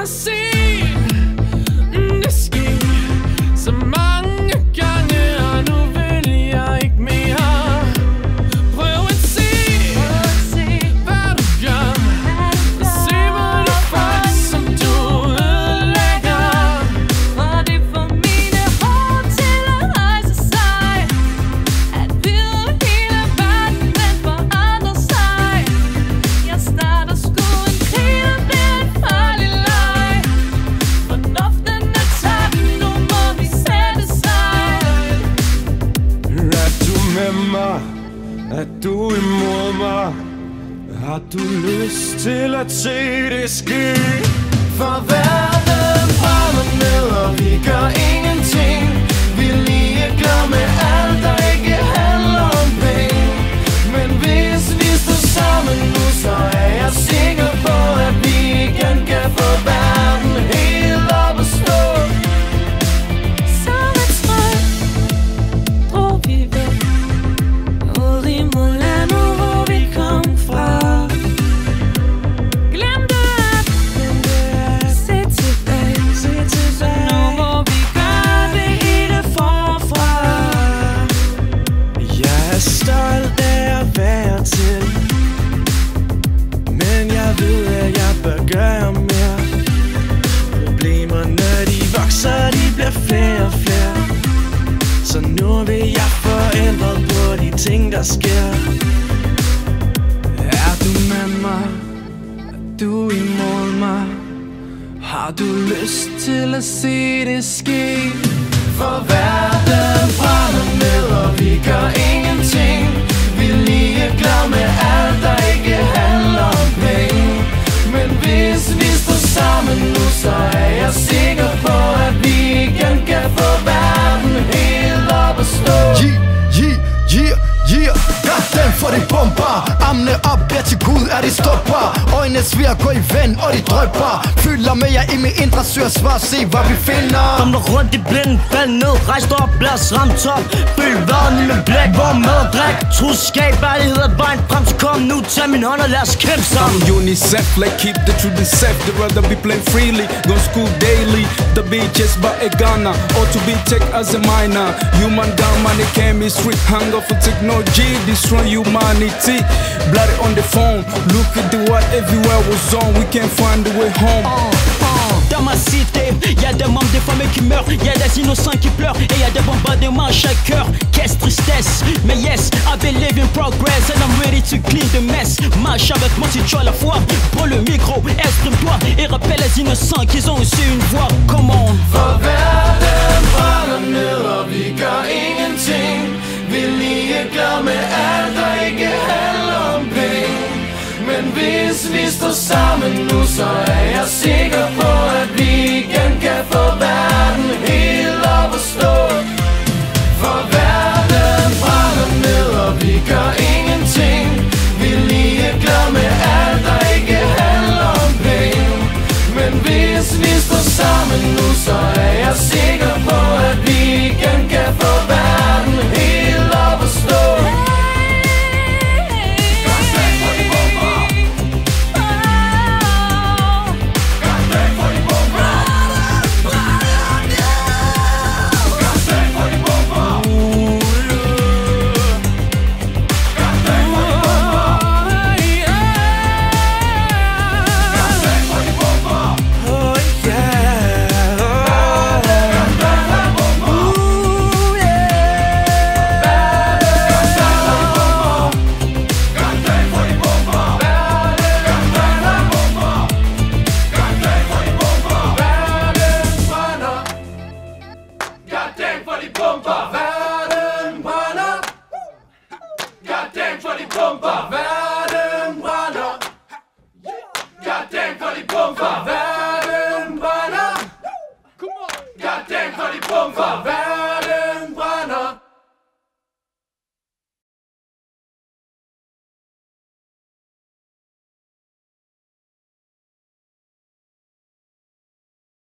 har set det ske så mange gange, og nu vil jeg ikke mere. Prøv at se, hvad du gør. Se hvor de fejl, som du ødelægger. Og det får mine hår til at rejse sig. At vide hele verden, den forandrer sig. Jeg starter sgu en krig, der bliver en farlig leg. Fornuften er tabt, nu må vi sætte sejl. Er du med mig? Er du imod mig? Har du lyst til at se det ske? For verden brænder ned, og vi gør ingenting. Vi er ligeglade med alt, der ikke handler om penge. Men hvis vi står sammen nu, så er jeg sikker på, at vi igen kan få verden helt op at stå. Som et strøg drog vi væk ud imod landet, hvor vi kom fra. Glemte at se tilbage. Nu må vi gøre det hele forfra. Jeg er stolt af at være til, men jeg ved, at jeg bør gøre mere. Problemerne de vokser, de bliver flere og flere. Så nu vil jeg få ændret på de ting, der sker. Er du med mig? Er du imod mig? Har du lyst til at se det ske? For verden brænder ned, og vi gør ingenting. Vi er ligeglade med alt, der ikke handler om penge. Men hvis vi står sammen nu, så er jeg sikker på, at vi igen kan få verden helt op at stå. Goddamn for de bomber. Armene op, beder til Gud, er de stopper. Øjnene sviger, går i vand, og de drøber. Fylder med jer i min indre syr, svar, se hvad vi finder. Kom der rundt i blinden, fald ned, rejs dig op, lad os ramme top. Følg verden med blæk, hvor mad og drik. Truskab, ærlighed er vejen frem, så kom nu, tag min hånd og lad os kæmpe sammen. I'm UNICEF, like keep the children safe. They rather be playing freely, go school daily. The beaches by a Ghana, or to be take as a minor. Human gun, money, chemistry, hunger for technology, destroy humanity. Bloody on the phone, look at the world everywhere was on. We can't find the way home. Dans ma cité, y'a des membres des femmes qui meurent, y'a des innocents qui pleurent, et y'a des bombardements à chaque heure. Quelle tristesse, mais yes, I believe in progress and I'm ready to clean the mess. Marche avec moi si tu as la foi, prends le micro, exprime-toi et rappelle les innocents qu'ils ont aussi une voix. Come on. For verden brænder ned, og vi gør ingenting. Vi er ligeglade med alt, der ikke handler om penge. Men hvis vi står sammen nu, så er